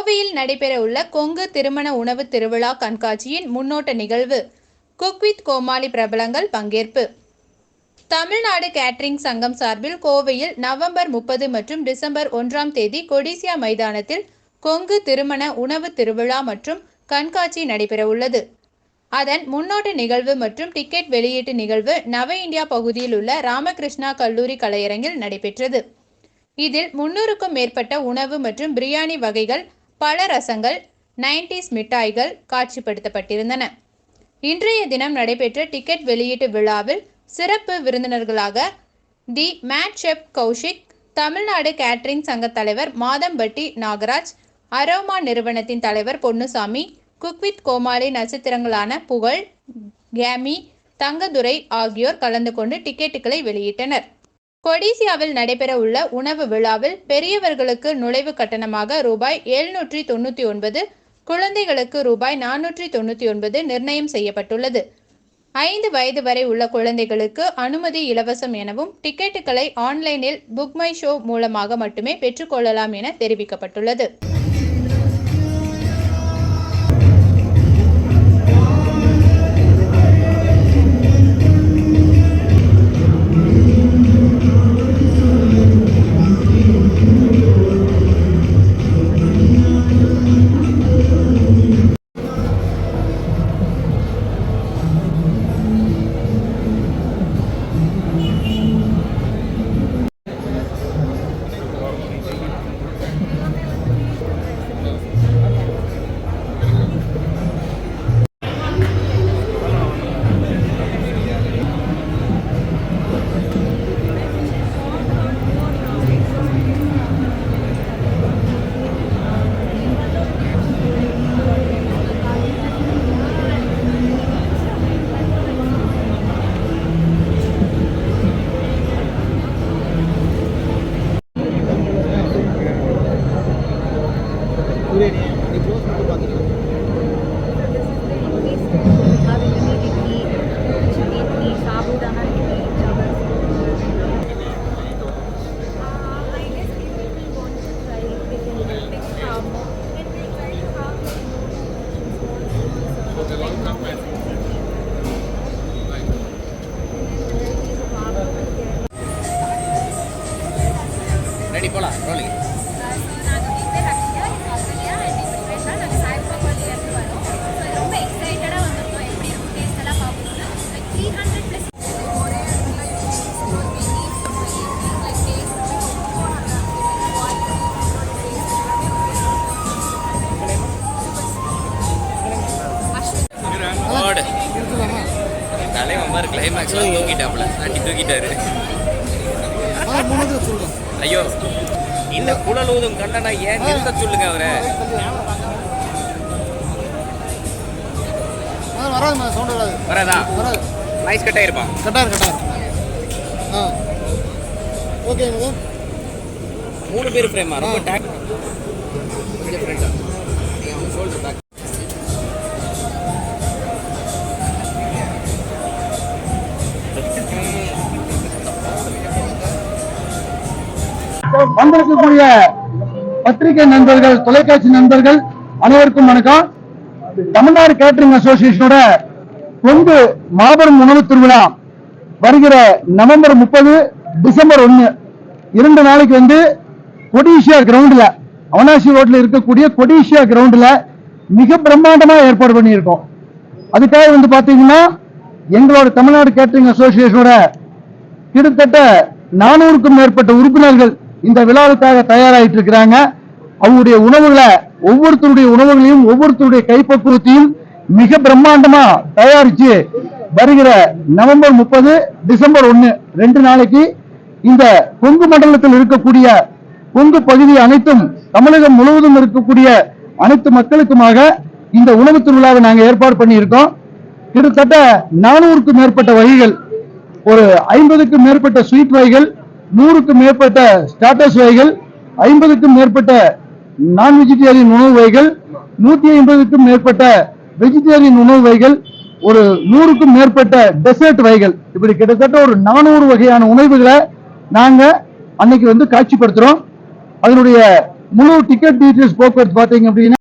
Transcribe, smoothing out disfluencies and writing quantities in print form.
கோவையில் நடைபெறவுள்ள கொங்கு திருமண உணவு திருவிழா கண்காட்சியின் முன்னோட்ட நிகழ்வு. குக் வித் கோமாளி பிரபலங்கள் பங்கேற்பு. தமிழ்நாடு கேட்டரிங் சங்கம் சார்பில் கோவையில் நவம்பர் 30 மற்றும் டிசம்பர் 1ஆம் தேதி கொடிசியா மைதானத்தில் கொங்கு திருமண உணவு திருவிழா மற்றும் கண்காட்சி நடைபெறவுள்ளது. அதன் முன்னோட்ட நிகழ்வு மற்றும் டிக்கெட் வெளியீட்டு நிகழ்வு நவ இந்தியா பகுதியில் உள்ள ராமகிருஷ்ணா கல்லூரி கலையரங்கில் நடைபெற்றது. இதில் 300க்கும் மேற்பட்ட உணவு மற்றும் பிரியாணி வகைகள், பல ரசங்கள், 90s மிட்டாய்கள் காட்சிப்படுத்தப்பட்டிருந்தன. இன்றைய தினம் நடைபெற்ற டிக்கெட் வெளியீட்டு விழாவில் சிறப்பு விருந்தினர்களாக the mad chef Kaushik, Tamil Nadu catering சங்க தலைவர் மாதம்பட்டி நாகராஜ், அரோமா நிறுவனத்தின் தலைவர் பொன்னுசாமி, குக் வித் கோமாளி நட்சத்திரங்களான புகழ், கேமி, தங்கதுரை ஆகியோர் கலந்து கொண்டு டிக்கெட்டுகளை வெளியிட்டனர். கொடிசியாவில் நடைபெற உள்ள உணவு விழாவில் பெரியவர்களுக்கு நுழைவு கட்டணமாக ரூபாய் 799, குழந்தைகளுக்கு ரூபாய் 499 நிர்ணயம் செய்யப்பட்டுள்ளது. 5 வயது வரை உள்ள குழந்தைகளுக்கு அனுமதி இலவசம் எனவும் டிக்கெட்டுகளை ஆன்லைனில் புக் மை ஷோ மூலமாக மட்டுமே பெற்றுக்கொள்ளலாம் என தெரிவிக்கப்பட்டுள்ளது. ரெடி போலாம் ரோலிங். தலைவன் மாதிரி கிளைமேக்ஸ்ல தூக்கிட்டாப்புல, அடி தூக்கிட்டாரு. ஐயோ, இந்த குழல் ஊதும் கண்டனா ஏன் நிறுத்த சொல்லுங்க அவரை. வராதா? Noise cut ஆயிருப்பான். ஓகே, 3 பேர் ஃப்ரேமா ரொம்ப டாக் டிஃபரண்டா. நீங்க அவங்க ஷோல்டர் பேக் வந்திருக்கக்கூடிய பத்திரிகை நண்பர்கள், தொலைக்காட்சி நண்பர்கள் அனைவருக்கும் வணக்கம். தமிழ்நாடு கேட்டரிங் அசோசியேஷனோட கொங்கு மாபெரும் உணவு திருவிழா வருகிற நவம்பர் 30, டிசம்பர் 1 2 நாளைக்கு கொடிசியா கிரவுண்ட்ல, அவனாசி ரோட்ல இருக்கக்கூடிய கொடிசியா கிரவுண்ட்ல மிக பிரம்மாண்டமா ஏற்பாடு பண்ணியிருக்கோம். அதுக்காக பாத்தீங்கன்னா எங்களோட தமிழ்நாடு கேட்டரிங் அசோசியேஷனோட கிட்டத்தட்ட 400க்கும் மேற்பட்ட உறுப்பினர்கள் இந்த விழாவுக்காக தயாராகிட்டு இருக்கிறாங்க. அவங்களுடைய உணவுகளை, ஒவ்வொருத்தருடைய உணவுகளையும் ஒவ்வொருத்தருடைய கைப்பக்குவத்தையும் மிக பிரம்மாண்டமா தயாரிச்சு வருகிற நவம்பர் 30, டிசம்பர் 1 2 நாளைக்கு இந்த கொங்கு மண்டலத்தில் இருக்கக்கூடிய கொங்கு பகுதி அனைத்தும், தமிழகம் முழுவதும் இருக்கக்கூடிய அனைத்து மக்களுக்குமாக இந்த உணவு திருவிழாவை நாங்கள் ஏற்பாடு பண்ணி இருக்கோம். கிட்டத்தட்ட 400க்கும் மேற்பட்ட வகைகள், ஒரு 50க்கும் மேற்பட்ட ஸ்வீட் வகைகள், 100க்கும் மேற்பட்ட ஸ்டார்டர்ஸ் வகைகள், 50க்கும் மேற்பட்ட நான் வெஜிடேரியன் உணவு வகைகள், 150க்கும் மேற்பட்ட வெஜிடேரியன் உணவு வகைகள், ஒரு 100க்கும் மேற்பட்ட டெசர்ட் வகைகள், இப்படி கிட்டத்தட்ட ஒரு 400 வகையான உணவுகளை நாங்க அன்னைக்கு காட்சிப்படுத்துறோம். அதனுடைய முழு டிக்கெட் டீட்டெயில்ஸ் போக்குவரத்து பாத்தீங்க அப்படின்னா